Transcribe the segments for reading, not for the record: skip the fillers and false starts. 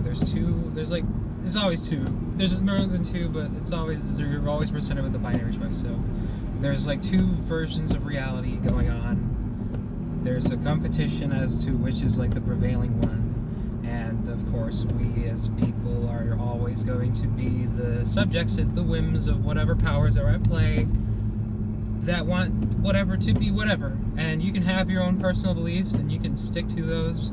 There's always two. There's more than two, but you're always presented with a binary choice. So there's like two versions of reality going on. There's a competition as to which is like the prevailing one, and of course we as people are always going to be the subjects at the whims of whatever powers are at play that want whatever to be whatever. And you can have your own personal beliefs and you can stick to those,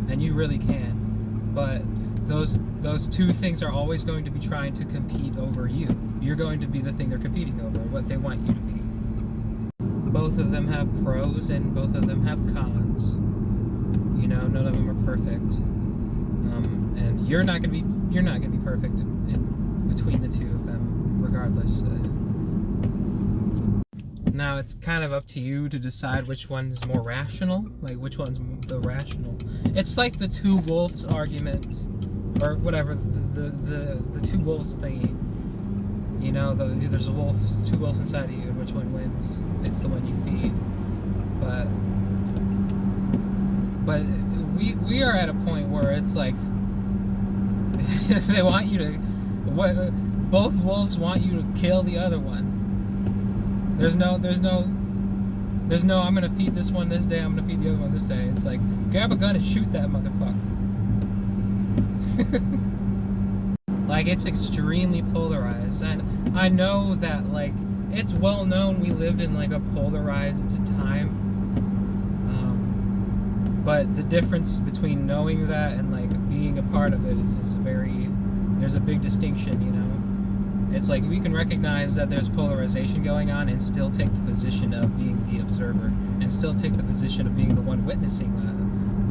and you really can, but those two things are always going to be trying to compete over you. You're going to be the thing they're competing over, what they want you to be. Both of them have pros and both of them have cons. You know, none of them are perfect. And you're not gonna be perfect in between the two of them, regardless. Now it's kind of up to you to decide which one's more rational, like which one's the rational. It's like the two wolves argument, or whatever, the two wolves thingy. You know, there's two wolves inside of you, and which one wins? It's the one you feed. But we are at a point where it's like they want you to. Both wolves want you to kill the other one. There's no. I'm gonna feed this one this day. I'm gonna feed the other one this day. It's like grab a gun and shoot that motherfucker. Like, it's extremely polarized, and I know that, like, it's well known we lived in like a polarized time. But the difference between knowing that and like being a part of it is there's a big distinction, you know. It's like we can recognize that there's polarization going on and still take the position of being the observer, and still take the position of being the one witnessing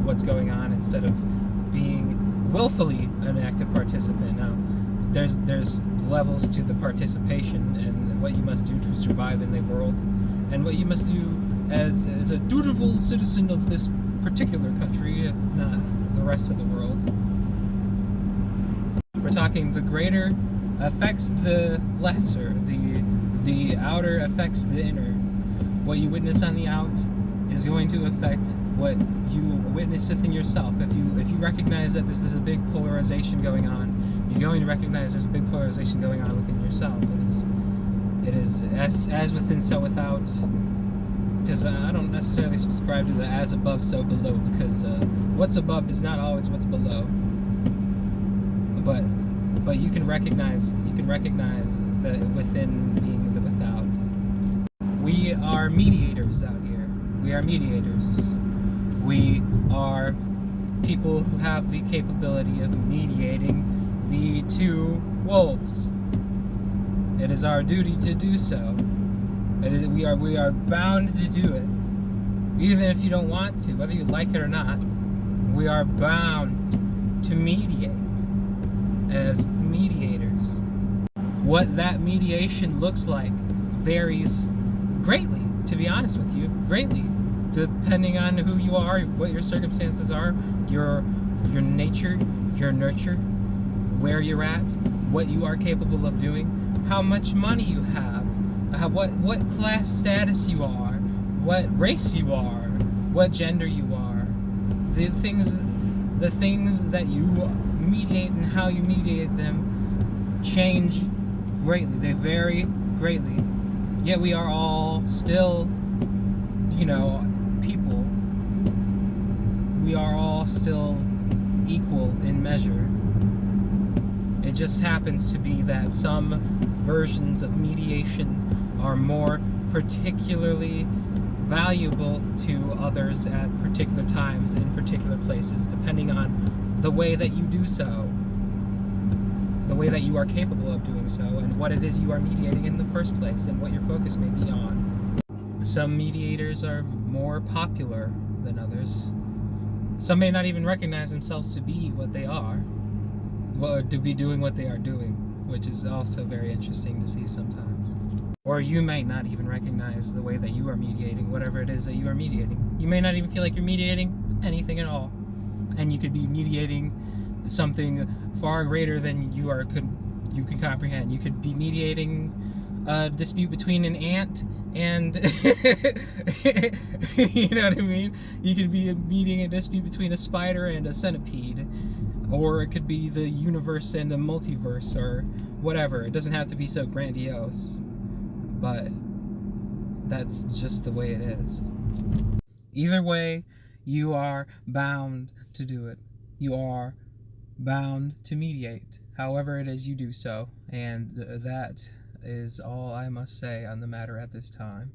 what's going on, instead of being willfully an active participant. Now, there's levels to the participation and what you must do to survive in the world, and what you must do as a dutiful citizen of this particular country, if not the rest of the world. We're talking the greater affects the lesser, the outer affects the inner. What you witness on the out is going to affect what you witness within yourself. If you recognize that there's a big polarization going on, you're going to recognize there's a big polarization going on within yourself. It is as within, so without. Because I don't necessarily subscribe to the as above, so below, because what's above is not always what's below. But you can recognize the within being the without. We are mediators out here. We are mediators. We are people who have the capability of mediating the two wolves. It is our duty to do so. We are bound to do it. Even if you don't want to, whether you like it or not, we are bound to mediate as mediators. What that mediation looks like varies greatly, to be honest with you, greatly, depending on who you are, what your circumstances are, your nature, your nurture, where you're at, what you are capable of doing, how much money you have, what class status you are, what race you are, what gender you are. The things that you mediate and how you mediate them change greatly. They vary greatly. Yet we are all still, people. We are all still equal in measure. It just happens to be that some versions of mediation are more particularly valuable to others at particular times in particular places, depending on the way that you do so, the way that you are capable of doing so, and what it is you are mediating in the first place, and what your focus may be on. Some mediators are more popular than others. Some may not even recognize themselves to be what they are, or to be doing what they are doing, which is also very interesting to see sometimes. Or you might not even recognize the way that you are mediating whatever it is that you are mediating. You may not even feel like you're mediating anything at all. And you could be mediating something far greater than you can comprehend. You could be mediating a dispute between an ant and you know what I mean? You could be mediating a dispute between a spider and a centipede. Or it could be the universe and the multiverse, or whatever. It doesn't have to be so grandiose, but that's just the way it is. Either way, you are bound to do it. You are bound to mediate, however it is you do so. And that is all I must say on the matter at this time.